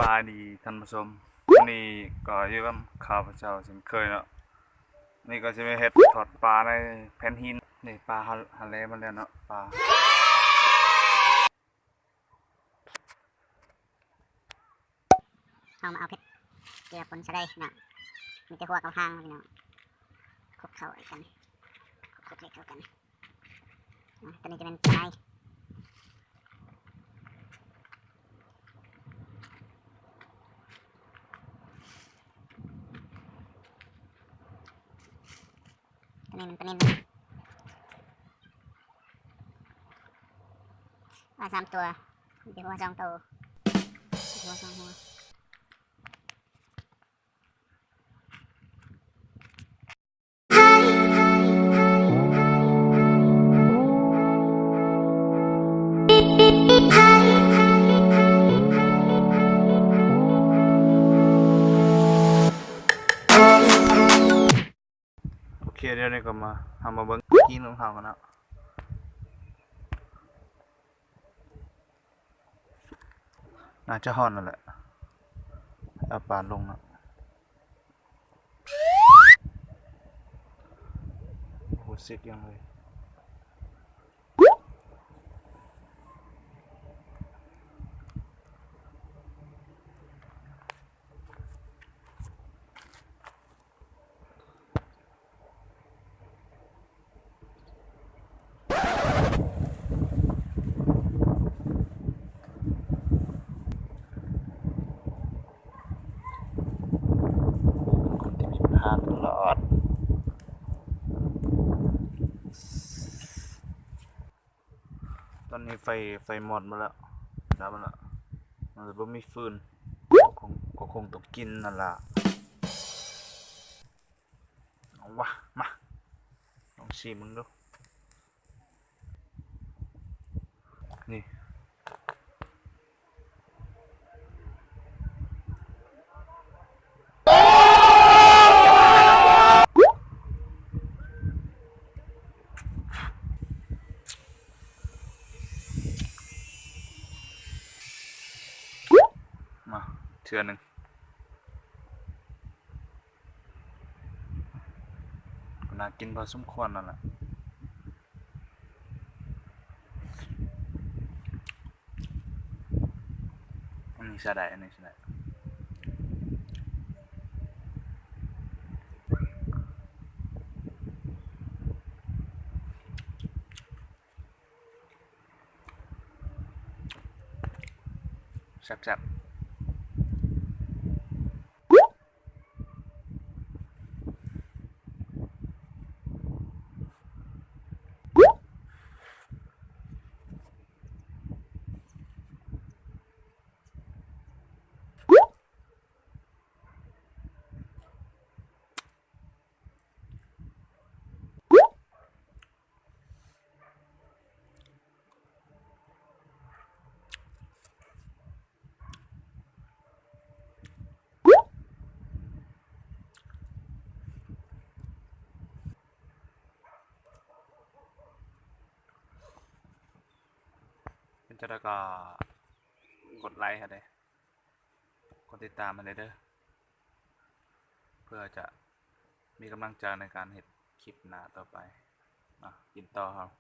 บายดีท่านผู้ชมวันนี้ก็อยู่กับข้าพเจ้าเช่นเคยเนาะนี่ก็จะไปเฮ็ดทอดปลาในแผ่นหินนี่ปลาฮัลเลมาแล้วเนาะปลาเอามาเอาเพชรเกลือปนใส่ได้เนาะมีแต่หัวกับหางพี่น้องคลุกเข้ากันคลุกเข้ากันตัวนี้จะเป็นปลายตัวนี้มันตัวนี้ว่า3 ตัวมีแต่หัว2 ตัวหัว2 หัวโอเคเดี๋ยวนี้ก็มาทำมาเบิ่งกินของเขากันเนาะน่าจะฮ้อนนั่นแหละเอาปลาลงเนาะโหเสร็จยังเลยคนที่มีพานตลอดตอนนี้ไฟหมดมาแล้วดับมาแล้วมันจะบ่มีฟืนก็คงต้องกินนั่นล่ะเอาวะมาลองชิมมึงดูนี่มาเทื่อหนึ่งน่ากินพอสมควรนั่นแหละอันนี้ใช่ได้อันนี้ใช่ได้แซ่บๆเป็นจะได้ก็กดไลค์ค่ะเด้กดติดตามมาเลยเด้อเพื่อจะมีกำลังใจในการเฮ็ดคลิปหน้าต่อไปกินต่อครับ